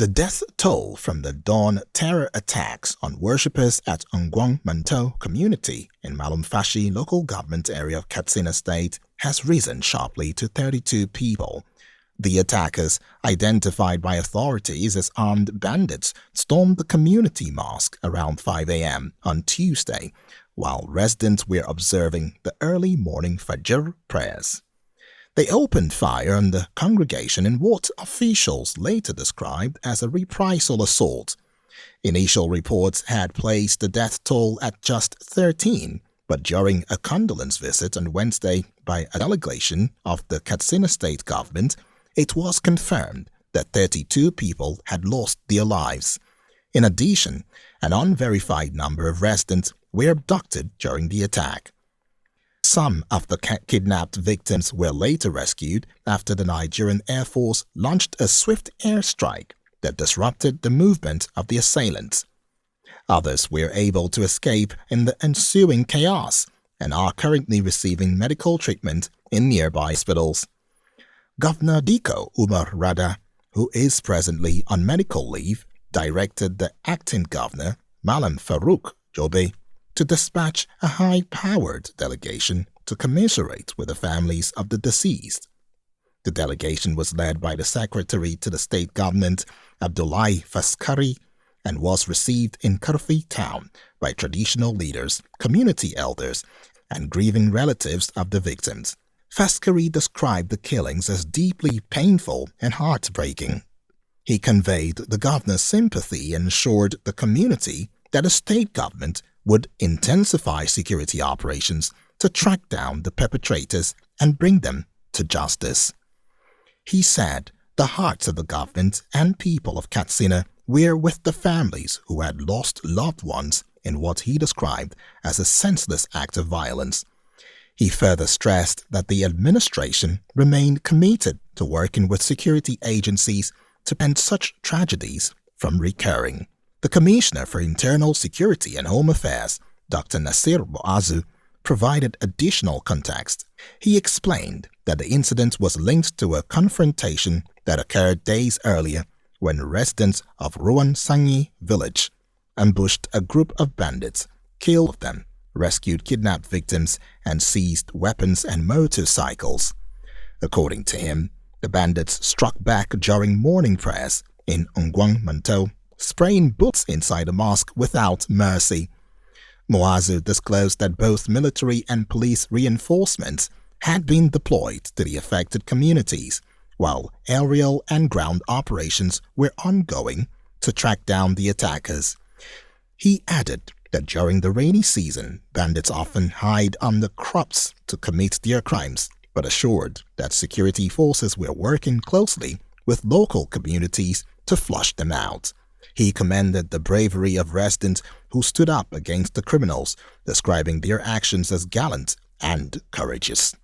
The death toll from the dawn terror attacks on worshippers at Unguwan Mantau community in Malumfashi local government area of Katsina State has risen sharply to 32 people. The attackers, identified by authorities as armed bandits, stormed the community mosque around 5 a.m. on Tuesday, while residents were observing the early morning Fajr prayers. They opened fire on the congregation in what officials later described as a reprisal assault. Initial reports had placed the death toll at just 13, but during a condolence visit on Wednesday by a delegation of the Katsina state government, it was confirmed that 32 people had lost their lives. In addition, an unverified number of residents were abducted during the attack. Some of the kidnapped victims were later rescued after the Nigerian Air Force launched a swift airstrike that disrupted the movement of the assailants. Others were able to escape in the ensuing chaos and are currently receiving medical treatment in nearby hospitals. Governor Diko Umar Rada, who is presently on medical leave, directed the acting governor, Malam Farouk Jobe, to dispatch a high-powered delegation to commiserate with the families of the deceased. The delegation was led by the secretary to the state government, Abdullahi Faskari, and was received in Karfi town by traditional leaders, community elders, and grieving relatives of the victims. Faskari described the killings as deeply painful and heartbreaking. He conveyed the governor's sympathy and assured the community that the state government would intensify security operations to track down the perpetrators and bring them to justice. He said the hearts of the government and people of Katsina were with the families who had lost loved ones in what he described as a senseless act of violence. He further stressed that the administration remained committed to working with security agencies to prevent such tragedies from recurring. The Commissioner for Internal Security and Home Affairs, Dr. Nasir Boazu, provided additional context. He explained that the incident was linked to a confrontation that occurred days earlier when residents of Ruan Sangi village ambushed a group of bandits, killed them, rescued kidnapped victims, and seized weapons and motorcycles. According to him, the bandits struck back during morning prayers in Unguwan Mantau, spraying bullets inside the mosque without mercy. Moazu disclosed that both military and police reinforcements had been deployed to the affected communities, while aerial and ground operations were ongoing to track down the attackers. He added that during the rainy season, bandits often hide under crops to commit their crimes, but assured that security forces were working closely with local communities to flush them out. He commended the bravery of residents who stood up against the criminals, describing their actions as gallant and courageous.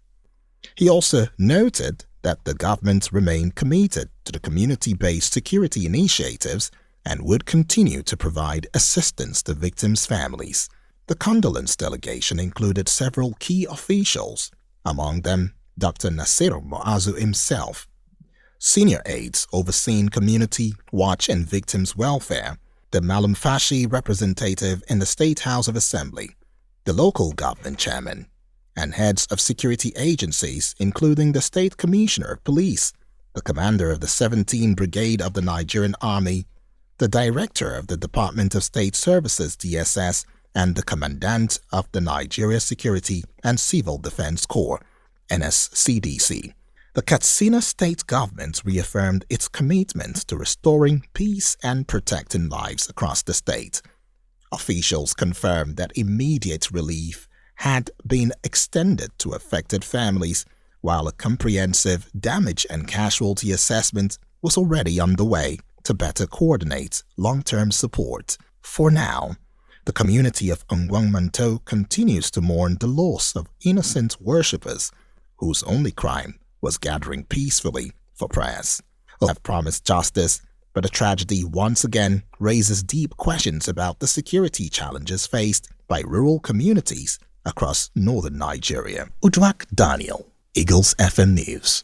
He also noted that the government remained committed to the community-based security initiatives and would continue to provide assistance to victims' families. The condolence delegation included several key officials, among them Dr. Nasir Moazu himself, senior aides overseeing community watch and victims' welfare, the Malumfashi representative in the State House of Assembly, the local government chairman, and heads of security agencies including the State Commissioner of Police, the commander of the 17th Brigade of the Nigerian Army, the director of the Department of State Services DSS, and the commandant of the Nigeria Security and Civil Defense Corps NSCDC. The Katsina state government reaffirmed its commitment to restoring peace and protecting lives across the state. Officials confirmed that immediate relief had been extended to affected families, while a comprehensive damage and casualty assessment was already underway to better coordinate long-term support. For now, the community of Unguwan Mantau continues to mourn the loss of innocent worshippers whose only crime was gathering peacefully for prayers. They have promised justice, but the tragedy once again raises deep questions about the security challenges faced by rural communities across northern Nigeria. Udwak Daniel, Eagles FM News.